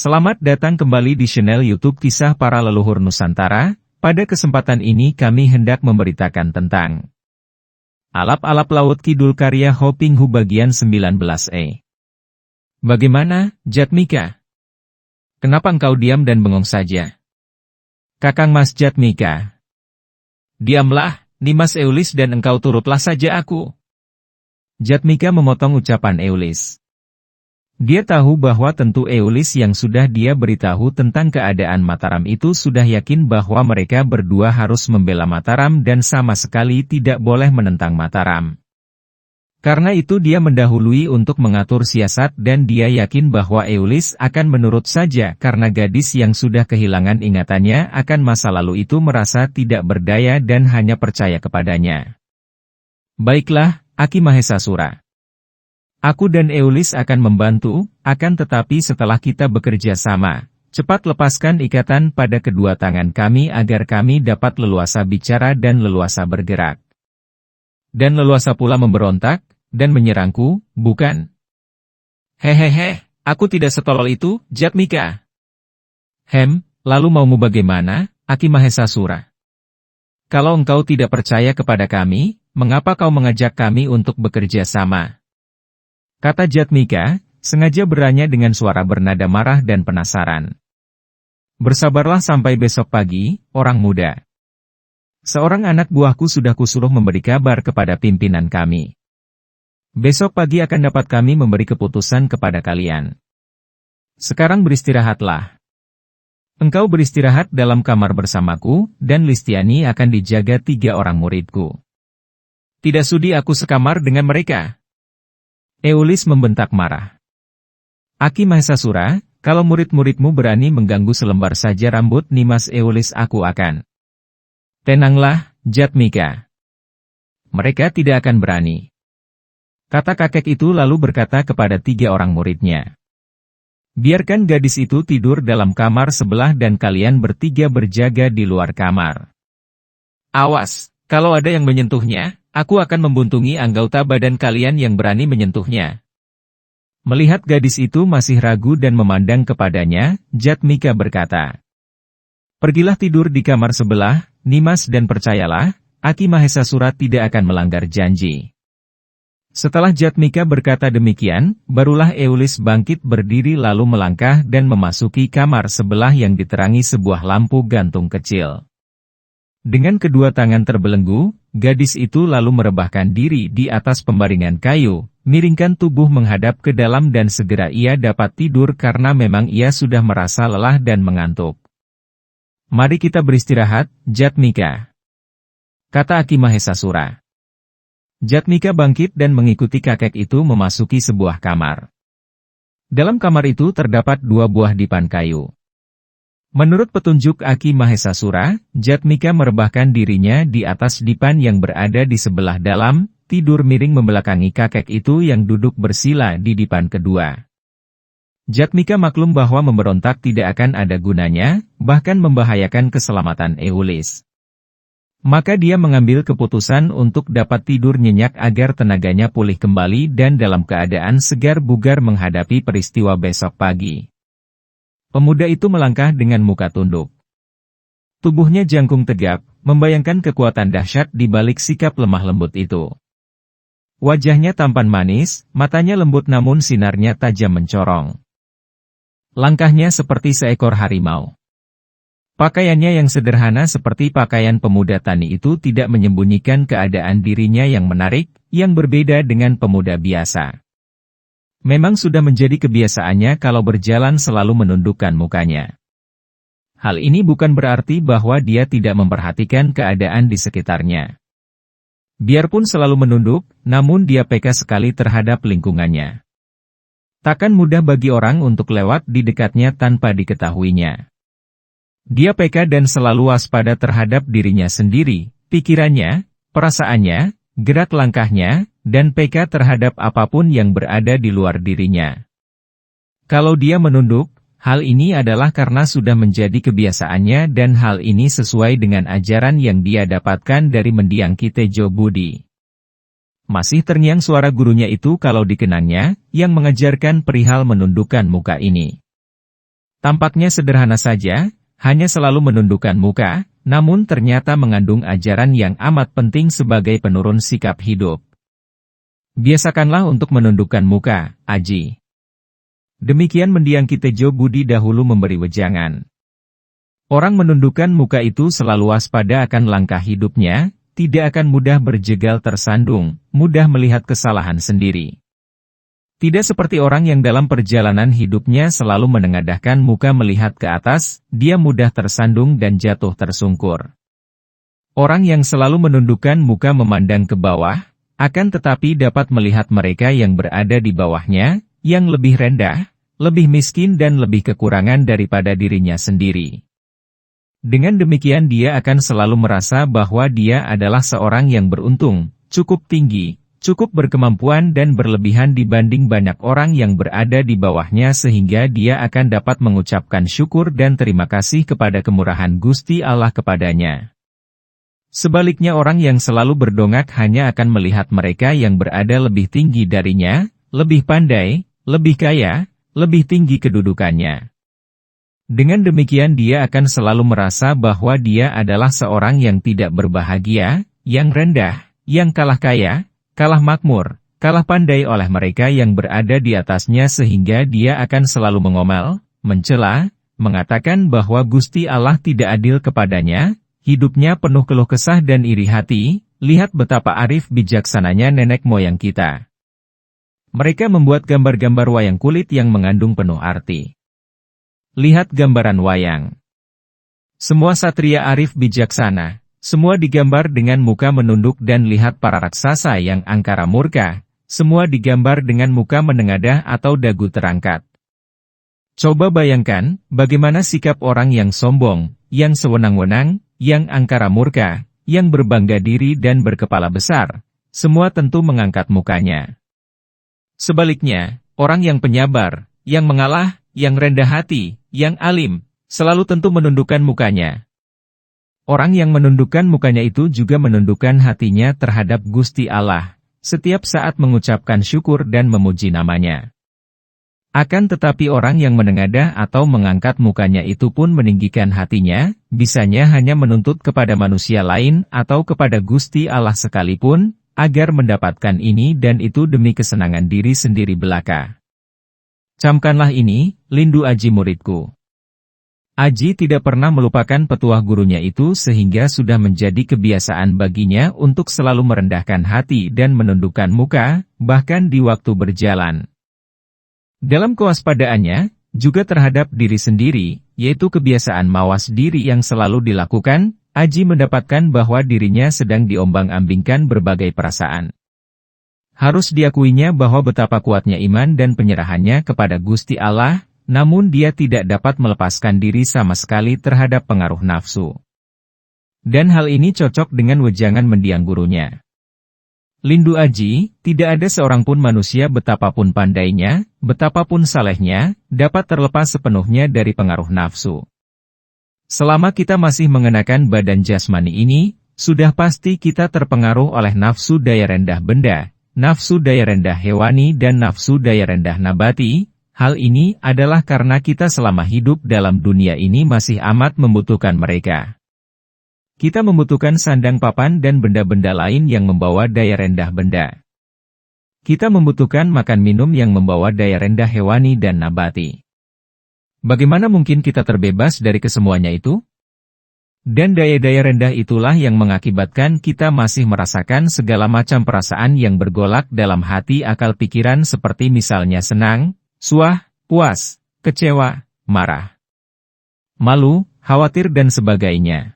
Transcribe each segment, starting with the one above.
Selamat datang kembali di channel YouTube Kisah Para Leluhur Nusantara. Pada kesempatan ini kami hendak memberitakan tentang Alap-alap Laut Kidul karya Hoping Hu bagian 19e. Bagaimana, Jatmika? Kenapa engkau diam dan bengong saja? Kakang Mas Jatmika. Diamlah, Nimas Eulis, dan engkau turutlah saja aku. Jatmika memotong ucapan Eulis. Dia tahu bahwa tentu Eulis yang sudah dia beritahu tentang keadaan Mataram itu sudah yakin bahwa mereka berdua harus membela Mataram dan sama sekali tidak boleh menentang Mataram. Karena itu dia mendahului untuk mengatur siasat dan dia yakin bahwa Eulis akan menurut saja karena gadis yang sudah kehilangan ingatannya akan masa lalu itu merasa tidak berdaya dan hanya percaya kepadanya. Baiklah, Aki Mahesasura. Aku dan Eulis akan membantu, akan tetapi setelah kita bekerja sama, cepat lepaskan ikatan pada kedua tangan kami agar kami dapat leluasa bicara dan leluasa bergerak. Dan leluasa pula memberontak, dan menyerangku, bukan? Hehehe, aku tidak setolol itu, Jatmika. Lalu maumu bagaimana, Aki Mahesasura? Kalau engkau tidak percaya kepada kami, mengapa kau mengajak kami untuk bekerja sama? Kata Jatmika, sengaja bertanya dengan suara bernada marah dan penasaran. Bersabarlah sampai besok pagi, orang muda. Seorang anak buahku sudah kusuruh memberi kabar kepada pimpinan kami. Besok pagi akan dapat kami memberi keputusan kepada kalian. Sekarang beristirahatlah. Engkau beristirahat dalam kamar bersamaku, dan Listiani akan dijaga 3 orang muridku. Tidak sudi aku sekamar dengan mereka. Eulis membentak marah. Aki Mahesasura, kalau murid-muridmu berani mengganggu selembar saja rambut Nimas Eulis aku akan. Tenanglah, Jatmika. Mereka tidak akan berani. Kata kakek itu lalu berkata kepada 3 orang muridnya. Biarkan gadis itu tidur dalam kamar sebelah dan kalian bertiga berjaga di luar kamar. Awas, kalau ada yang menyentuhnya, aku akan membuntungi anggota badan kalian yang berani menyentuhnya. Melihat gadis itu masih ragu dan memandang kepadanya, Jatmika berkata. Pergilah tidur di kamar sebelah, Nimas, dan percayalah, Aki Mahesasura tidak akan melanggar janji. Setelah Jatmika berkata demikian, barulah Eulis bangkit berdiri lalu melangkah dan memasuki kamar sebelah yang diterangi sebuah lampu gantung kecil. Dengan kedua tangan terbelenggu, gadis itu lalu merebahkan diri di atas pembaringan kayu, miringkan tubuh menghadap ke dalam dan segera ia dapat tidur karena memang ia sudah merasa lelah dan mengantuk. Mari kita beristirahat, Jatmika. Kata Aki Mahesasura. Jatmika bangkit dan mengikuti kakek itu memasuki sebuah kamar. Dalam kamar itu terdapat 2 buah dipan kayu. Menurut petunjuk Aki Mahesasura, Jatmika merebahkan dirinya di atas dipan yang berada di sebelah dalam, tidur miring membelakangi kakek itu yang duduk bersila di dipan kedua. Jatmika maklum bahwa memberontak tidak akan ada gunanya, bahkan membahayakan keselamatan Eulis. Maka dia mengambil keputusan untuk dapat tidur nyenyak agar tenaganya pulih kembali dan dalam keadaan segar bugar menghadapi peristiwa besok pagi. Pemuda itu melangkah dengan muka tunduk. Tubuhnya jangkung tegap, membayangkan kekuatan dahsyat di balik sikap lemah lembut itu. Wajahnya tampan manis, matanya lembut namun sinarnya tajam mencorong. Langkahnya seperti seekor harimau. Pakaiannya yang sederhana seperti pakaian pemuda tani itu tidak menyembunyikan keadaan dirinya yang menarik, yang berbeda dengan pemuda biasa. Memang sudah menjadi kebiasaannya kalau berjalan selalu menundukkan mukanya. Hal ini bukan berarti bahwa dia tidak memperhatikan keadaan di sekitarnya. Biarpun selalu menunduk, namun dia peka sekali terhadap lingkungannya. Takkan mudah bagi orang untuk lewat di dekatnya tanpa diketahuinya. Dia peka dan selalu waspada terhadap dirinya sendiri, pikirannya, perasaannya, gerak langkahnya, dan peka terhadap apapun yang berada di luar dirinya. Kalau dia menunduk, hal ini adalah karena sudah menjadi kebiasaannya dan hal ini sesuai dengan ajaran yang dia dapatkan dari mendiang Kitejo Budi. Masih terngiang suara gurunya itu kalau dikenangnya, yang mengajarkan perihal menundukkan muka ini. Tampaknya sederhana saja, hanya selalu menundukkan muka, namun ternyata mengandung ajaran yang amat penting sebagai penurun sikap hidup. Biasakanlah untuk menundukkan muka, Aji. Demikian mendiang Kitejo Budi dahulu memberi wejangan. Orang menundukkan muka itu selalu waspada akan langkah hidupnya, tidak akan mudah berjegal tersandung, mudah melihat kesalahan sendiri. Tidak seperti orang yang dalam perjalanan hidupnya selalu menengadahkan muka melihat ke atas, dia mudah tersandung dan jatuh tersungkur. Orang yang selalu menundukkan muka memandang ke bawah, akan tetapi dapat melihat mereka yang berada di bawahnya, yang lebih rendah, lebih miskin dan lebih kekurangan daripada dirinya sendiri. Dengan demikian dia akan selalu merasa bahwa dia adalah seorang yang beruntung, cukup tinggi, cukup berkemampuan dan berlebihan dibanding banyak orang yang berada di bawahnya sehingga dia akan dapat mengucapkan syukur dan terima kasih kepada kemurahan Gusti Allah kepadanya. Sebaliknya orang yang selalu berdongak hanya akan melihat mereka yang berada lebih tinggi darinya, lebih pandai, lebih kaya, lebih tinggi kedudukannya. Dengan demikian dia akan selalu merasa bahwa dia adalah seorang yang tidak berbahagia, yang rendah, yang kalah kaya, kalah makmur, kalah pandai oleh mereka yang berada di atasnya sehingga dia akan selalu mengomel, mencela, mengatakan bahwa Gusti Allah tidak adil kepadanya, hidupnya penuh keluh kesah dan iri hati, lihat betapa arif bijaksananya nenek moyang kita. Mereka membuat gambar-gambar wayang kulit yang mengandung penuh arti. Lihat gambaran wayang. Semua satria arif bijaksana. Semua digambar dengan muka menunduk dan lihat para raksasa yang angkara murka, semua digambar dengan muka menengadah atau dagu terangkat. Coba bayangkan, bagaimana sikap orang yang sombong, yang sewenang-wenang, yang angkara murka, yang berbangga diri dan berkepala besar, semua tentu mengangkat mukanya. Sebaliknya, orang yang penyabar, yang mengalah, yang rendah hati, yang alim, selalu tentu menundukkan mukanya. Orang yang menundukkan mukanya itu juga menundukkan hatinya terhadap Gusti Allah, setiap saat mengucapkan syukur dan memuji namanya. Akan tetapi orang yang menengadah atau mengangkat mukanya itu pun meninggikan hatinya, bisanya hanya menuntut kepada manusia lain atau kepada Gusti Allah sekalipun, agar mendapatkan ini dan itu demi kesenangan diri sendiri belaka. Camkanlah ini, Lindu Aji muridku. Aji tidak pernah melupakan petuah gurunya itu sehingga sudah menjadi kebiasaan baginya untuk selalu merendahkan hati dan menundukkan muka, bahkan di waktu berjalan. Dalam kewaspadaannya, juga terhadap diri sendiri, yaitu kebiasaan mawas diri yang selalu dilakukan, Aji mendapatkan bahwa dirinya sedang diombang-ambingkan berbagai perasaan. Harus diakuinya bahwa betapa kuatnya iman dan penyerahannya kepada Gusti Allah, namun dia tidak dapat melepaskan diri sama sekali terhadap pengaruh nafsu. Dan hal ini cocok dengan wejangan mendiang gurunya. Lindu Aji, tidak ada seorang pun manusia betapapun pandainya, betapapun salehnya, dapat terlepas sepenuhnya dari pengaruh nafsu. Selama kita masih mengenakan badan jasmani ini, sudah pasti kita terpengaruh oleh nafsu daya rendah benda, nafsu daya rendah hewani dan nafsu daya rendah nabati. Hal ini adalah karena kita selama hidup dalam dunia ini masih amat membutuhkan mereka. Kita membutuhkan sandang papan dan benda-benda lain yang membawa daya rendah benda. Kita membutuhkan makan minum yang membawa daya rendah hewani dan nabati. Bagaimana mungkin kita terbebas dari kesemuanya itu? Dan daya-daya rendah itulah yang mengakibatkan kita masih merasakan segala macam perasaan yang bergolak dalam hati akal pikiran seperti misalnya senang, suah, puas, kecewa, marah, malu, khawatir dan sebagainya.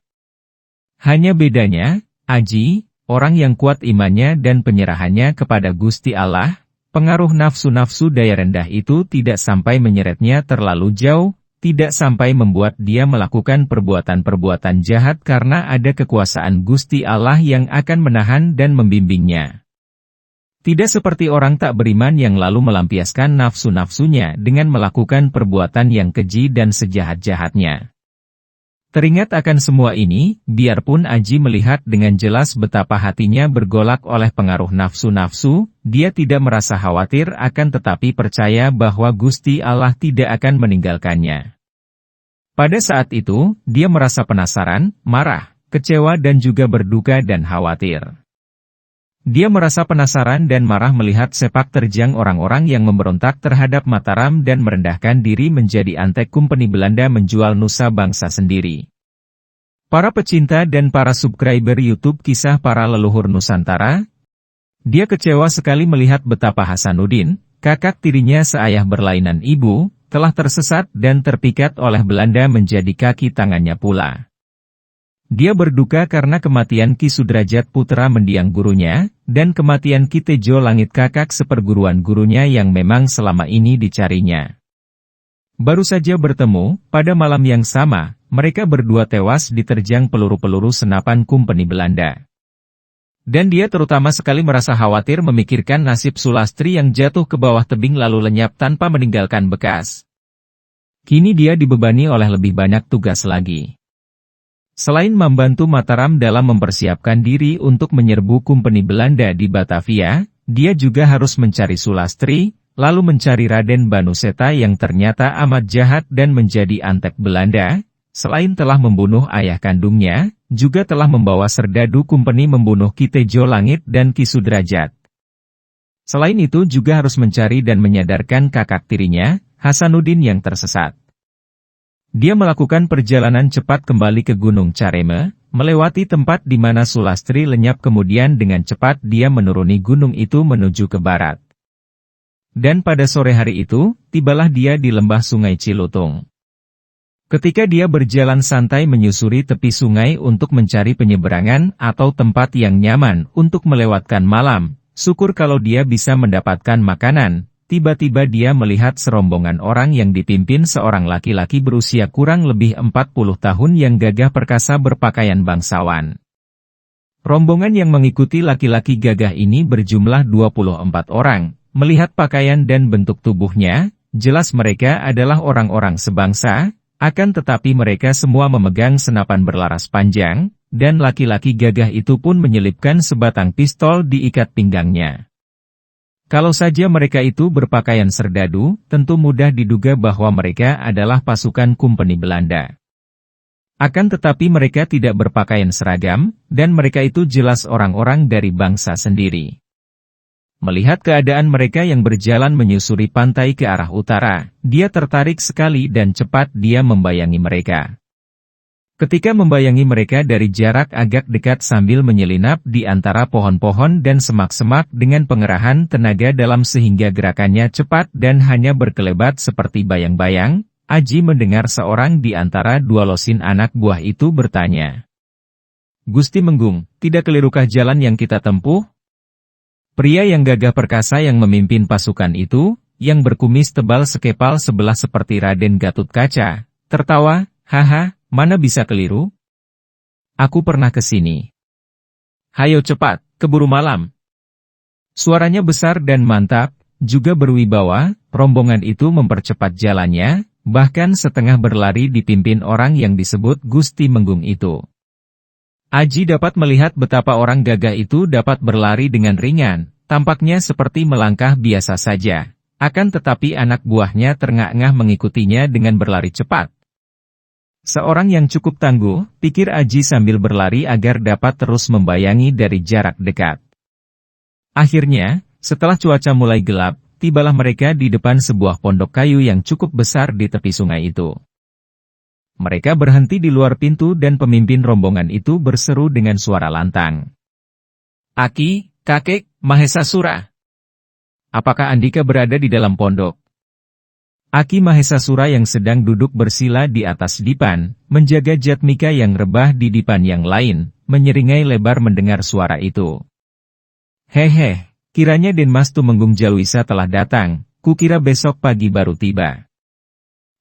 Hanya bedanya, Aji, orang yang kuat imannya dan penyerahannya kepada Gusti Allah, pengaruh nafsu-nafsu daya rendah itu tidak sampai menyeretnya terlalu jauh, tidak sampai membuat dia melakukan perbuatan-perbuatan jahat karena ada kekuasaan Gusti Allah yang akan menahan dan membimbingnya. Tidak seperti orang tak beriman yang lalu melampiaskan nafsu-nafsunya dengan melakukan perbuatan yang keji dan sejahat-jahatnya. Teringat akan semua ini, biarpun Aji melihat dengan jelas betapa hatinya bergolak oleh pengaruh nafsu-nafsu, dia tidak merasa khawatir akan tetapi percaya bahwa Gusti Allah tidak akan meninggalkannya. Pada saat itu, dia merasa penasaran, marah, kecewa dan juga berduka dan khawatir. Dia merasa penasaran dan marah melihat sepak terjang orang-orang yang memberontak terhadap Mataram dan merendahkan diri menjadi antek company Belanda menjual nusa bangsa sendiri. Para pecinta dan para subscriber YouTube Kisah Para Leluhur Nusantara, dia kecewa sekali melihat betapa Hasanuddin, kakak tirinya seayah berlainan ibu, telah tersesat dan terpikat oleh Belanda menjadi kaki tangannya pula. Dia berduka karena kematian Ki Sudrajat putra mendiang gurunya, dan kematian Ki Tejo Langit kakak seperguruan gurunya yang memang selama ini dicarinya. Baru saja bertemu, pada malam yang sama, mereka berdua tewas diterjang peluru-peluru senapan company Belanda. Dan dia terutama sekali merasa khawatir memikirkan nasib Sulastri yang jatuh ke bawah tebing lalu lenyap tanpa meninggalkan bekas. Kini dia dibebani oleh lebih banyak tugas lagi. Selain membantu Mataram dalam mempersiapkan diri untuk menyerbu company Belanda di Batavia, dia juga harus mencari Sulastri, lalu mencari Raden Banuseta yang ternyata amat jahat dan menjadi antek Belanda, selain telah membunuh ayah kandungnya, juga telah membawa serdadu company membunuh Ki Tejo Langit dan Ki Sudrajat. Selain itu juga harus mencari dan menyadarkan kakak tirinya, Hasanuddin yang tersesat. Dia melakukan perjalanan cepat kembali ke Gunung Careme, melewati tempat di mana Sulastri lenyap kemudian dengan cepat dia menuruni gunung itu menuju ke barat. Dan pada sore hari itu, tibalah dia di lembah Sungai Cilutung. Ketika dia berjalan santai menyusuri tepi sungai untuk mencari penyeberangan atau tempat yang nyaman untuk melewatkan malam, syukur kalau dia bisa mendapatkan makanan. Tiba-tiba dia melihat serombongan orang yang dipimpin seorang laki-laki berusia kurang lebih 40 tahun yang gagah perkasa berpakaian bangsawan. Rombongan yang mengikuti laki-laki gagah ini berjumlah 24 orang. Melihat pakaian dan bentuk tubuhnya, jelas mereka adalah orang-orang sebangsa, akan tetapi mereka semua memegang senapan berlaras panjang, dan laki-laki gagah itu pun menyelipkan sebatang pistol di ikat pinggangnya. Kalau saja mereka itu berpakaian serdadu, tentu mudah diduga bahwa mereka adalah pasukan company Belanda. Akan tetapi mereka tidak berpakaian seragam, dan mereka itu jelas orang-orang dari bangsa sendiri. Melihat keadaan mereka yang berjalan menyusuri pantai ke arah utara, dia tertarik sekali dan cepat dia membayangi mereka. Ketika membayangi mereka dari jarak agak dekat sambil menyelinap di antara pohon-pohon dan semak-semak dengan pengerahan tenaga dalam sehingga gerakannya cepat dan hanya berkelebat seperti bayang-bayang, Aji mendengar seorang di antara dua losin anak buah itu bertanya. Gusti Menggung, tidak kelirukah jalan yang kita tempuh? Pria yang gagah perkasa yang memimpin pasukan itu, yang berkumis tebal sekepal sebelah seperti Raden Gatot Kaca, tertawa, haha. Mana bisa keliru? Aku pernah ke sini. Hayo cepat, keburu malam. Suaranya besar dan mantap, juga berwibawa, rombongan itu mempercepat jalannya, bahkan setengah berlari dipimpin orang yang disebut Gusti Menggung itu. Aji dapat melihat betapa orang gagah itu dapat berlari dengan ringan, tampaknya seperti melangkah biasa saja, akan tetapi anak buahnya terengah-engah mengikutinya dengan berlari cepat. Seorang yang cukup tangguh, pikir Aji sambil berlari agar dapat terus membayangi dari jarak dekat. Akhirnya, setelah cuaca mulai gelap, tibalah mereka di depan sebuah pondok kayu yang cukup besar di tepi sungai itu. Mereka berhenti di luar pintu dan pemimpin rombongan itu berseru dengan suara lantang. Aki, kakek, Mahesasura. Apakah Andika berada di dalam pondok? Aki Mahesasura yang sedang duduk bersila di atas dipan, menjaga Jatmika yang rebah di dipan yang lain, menyeringai lebar mendengar suara itu. Hehe, kiranya Den Mas Tumenggung Jalwisa telah datang, kukira besok pagi baru tiba.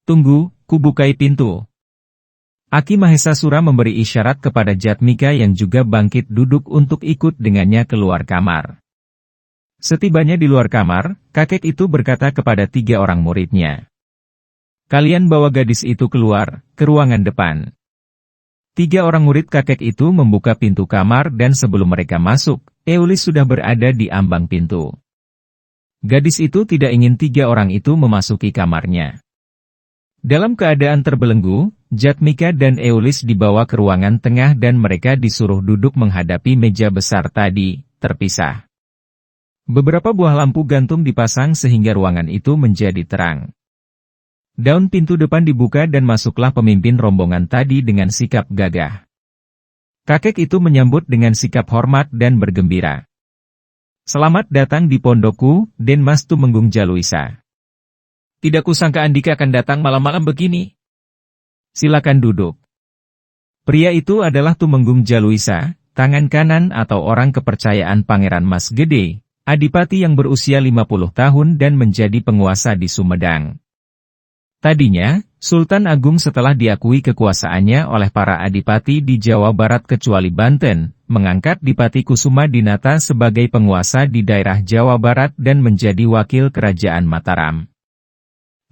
Tunggu, kubukai pintu. Aki Mahesasura memberi isyarat kepada Jatmika yang juga bangkit duduk untuk ikut dengannya keluar kamar. Setibanya di luar kamar, kakek itu berkata kepada 3 orang muridnya. Kalian bawa gadis itu keluar, ke ruangan depan. 3 orang murid kakek itu membuka pintu kamar dan sebelum mereka masuk, Eulis sudah berada di ambang pintu. Gadis itu tidak ingin 3 orang itu memasuki kamarnya. Dalam keadaan terbelenggu, Jatmika dan Eulis dibawa ke ruangan tengah dan mereka disuruh duduk menghadapi meja besar tadi, terpisah. Beberapa buah lampu gantung dipasang sehingga ruangan itu menjadi terang. Daun pintu depan dibuka dan masuklah pemimpin rombongan tadi dengan sikap gagah. Kakek itu menyambut dengan sikap hormat dan bergembira. "Selamat datang di pondokku, Den Mas Tumenggung Jaluisa. Tidak kusangka Andika akan datang malam-malam begini. Silakan duduk." Pria itu adalah Tumenggung Jaluisa, tangan kanan atau orang kepercayaan Pangeran Mas Gede, adipati yang berusia 50 tahun dan menjadi penguasa di Sumedang. Tadinya, Sultan Agung setelah diakui kekuasaannya oleh para adipati di Jawa Barat kecuali Banten, mengangkat Dipati Kusuma Dinata sebagai penguasa di daerah Jawa Barat dan menjadi wakil kerajaan Mataram.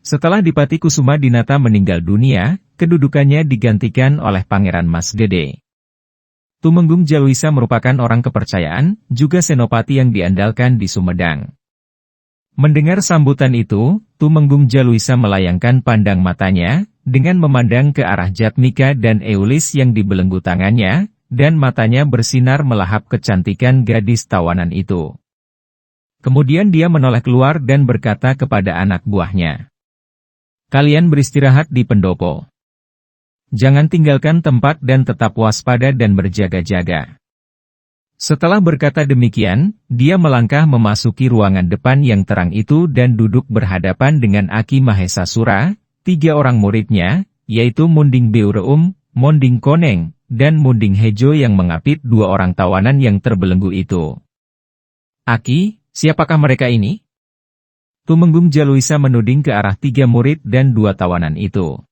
Setelah Dipati Kusuma Dinata meninggal dunia, kedudukannya digantikan oleh Pangeran Mas Gede. Tumenggung Jaluisa merupakan orang kepercayaan, juga senopati yang diandalkan di Sumedang. Mendengar sambutan itu, Tumenggung Jaluisa melayangkan pandang matanya, dengan memandang ke arah Jatmika dan Eulis yang dibelenggu tangannya, dan matanya bersinar melahap kecantikan gadis tawanan itu. Kemudian dia menoleh keluar dan berkata kepada anak buahnya, "Kalian beristirahat di pendopo. Jangan tinggalkan tempat dan tetap waspada dan berjaga-jaga." Setelah berkata demikian, dia melangkah memasuki ruangan depan yang terang itu dan duduk berhadapan dengan Aki Mahesasura, 3 orang muridnya, yaitu Munding Beureum, Monding Koneng, dan Munding Hejo yang mengapit 2 orang tawanan yang terbelenggu itu. "Aki, siapakah mereka ini?" Tumenggung Jaluisa menuding ke arah 3 murid dan 2 tawanan itu.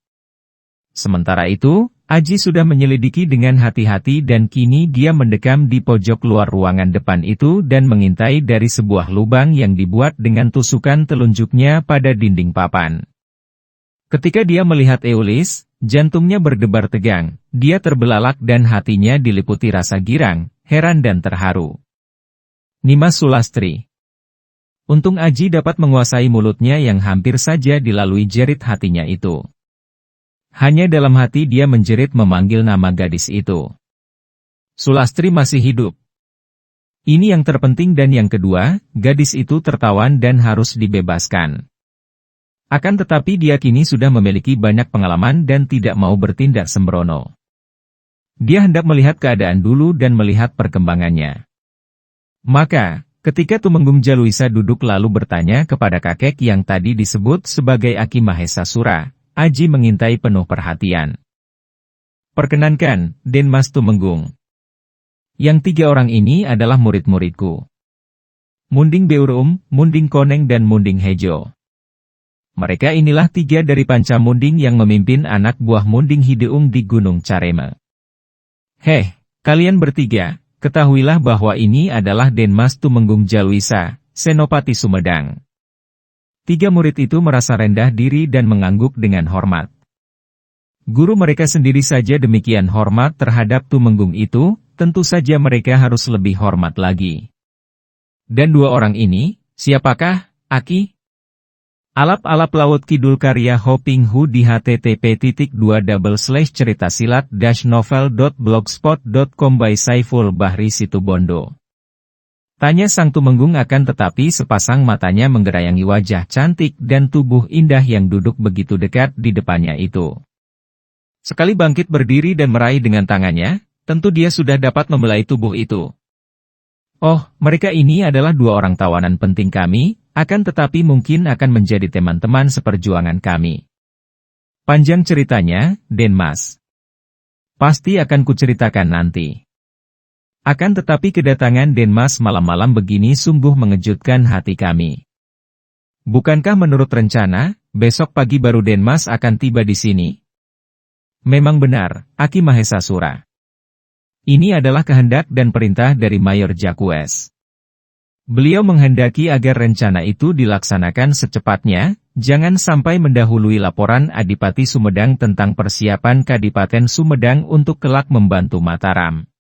Sementara itu, Aji sudah menyelidiki dengan hati-hati dan kini dia mendekam di pojok luar ruangan depan itu dan mengintai dari sebuah lubang yang dibuat dengan tusukan telunjuknya pada dinding papan. Ketika dia melihat Eulis, jantungnya berdebar tegang, dia terbelalak dan hatinya diliputi rasa girang, heran dan terharu. Nimas Sulastri. Untung Aji dapat menguasai mulutnya yang hampir saja dilalui jerit hatinya itu. Hanya dalam hati dia menjerit memanggil nama gadis itu. "Sulastri masih hidup." Ini yang terpenting dan yang kedua, gadis itu tertawan dan harus dibebaskan. Akan tetapi dia kini sudah memiliki banyak pengalaman dan tidak mau bertindak sembrono. Dia hendak melihat keadaan dulu dan melihat perkembangannya. Maka, ketika Tumenggung Jaluisa duduk lalu bertanya kepada kakek yang tadi disebut sebagai Aki Mahesasura, Aji mengintai penuh perhatian. "Perkenankan, Den Mas Tumenggung. Yang 3 orang ini adalah murid-muridku. Munding Beureum, Munding Koneng dan Munding Hejo. Mereka inilah 3 dari panca Munding yang memimpin anak buah Munding Hideung di Gunung Careme. Heh, kalian bertiga, ketahuilah bahwa ini adalah Den Mas Tumenggung Jaluisa, Senopati Sumedang." 3 murid itu merasa rendah diri dan mengangguk dengan hormat. Guru mereka sendiri saja demikian hormat terhadap Tumenggung itu, tentu saja mereka harus lebih hormat lagi. "Dan 2 orang ini, siapakah, Aki?" Alap-alap laut kidul karya Hoping Hu di http://ceritasilad-novel.blogspot.com by Saiful Bahri Situbondo. Tanya sang Tumenggung akan tetapi sepasang matanya menggerayangi wajah cantik dan tubuh indah yang duduk begitu dekat di depannya itu. Sekali bangkit berdiri dan meraih dengan tangannya, tentu dia sudah dapat membelai tubuh itu. "Oh, mereka ini adalah 2 orang tawanan penting kami, akan tetapi mungkin akan menjadi teman-teman seperjuangan kami. Panjang ceritanya, Den Mas. Pasti akan kuceritakan nanti. Akan tetapi kedatangan Den Mas malam-malam begini sungguh mengejutkan hati kami. Bukankah menurut rencana, besok pagi baru Den Mas akan tiba di sini?" "Memang benar, Aki Mahesasura. Ini adalah kehendak dan perintah dari Mayor Jacques. Beliau menghendaki agar rencana itu dilaksanakan secepatnya, jangan sampai mendahului laporan Adipati Sumedang tentang persiapan Kadipaten Sumedang untuk kelak membantu Mataram.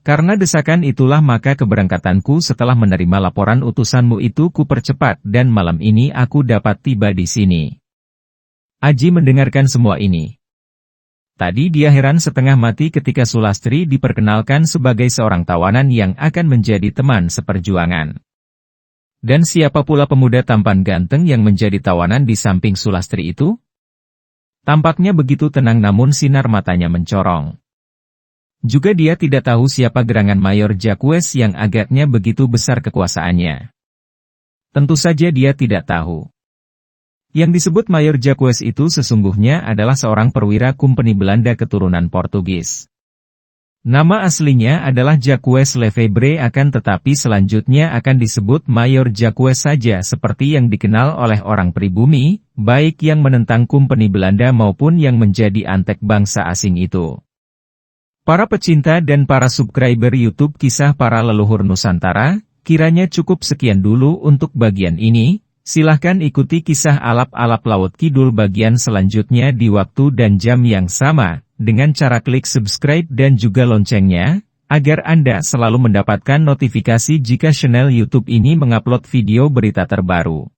Karena desakan itulah maka keberangkatanku setelah menerima laporan utusanmu itu kupercepat dan malam ini aku dapat tiba di sini." Aji mendengarkan semua ini. Tadi dia heran setengah mati ketika Sulastri diperkenalkan sebagai seorang tawanan yang akan menjadi teman seperjuangan. Dan siapa pula pemuda tampan ganteng yang menjadi tawanan di samping Sulastri itu? Tampaknya begitu tenang namun sinar matanya mencorong. Juga dia tidak tahu siapa gerangan Mayor Jacques yang agaknya begitu besar kekuasaannya. Tentu saja dia tidak tahu. Yang disebut Mayor Jacques itu sesungguhnya adalah seorang perwira Kompeni Belanda keturunan Portugis. Nama aslinya adalah Jacques Lefebvre akan tetapi selanjutnya akan disebut Mayor Jacques saja seperti yang dikenal oleh orang pribumi, baik yang menentang Kompeni Belanda maupun yang menjadi antek bangsa asing itu. Para pecinta dan para subscriber YouTube Kisah Para Leluhur Nusantara, kiranya cukup sekian dulu untuk bagian ini. Silahkan ikuti kisah alap-alap Laut Kidul bagian selanjutnya di waktu dan jam yang sama, dengan cara klik subscribe dan juga loncengnya, agar Anda selalu mendapatkan notifikasi jika channel YouTube ini mengupload video berita terbaru.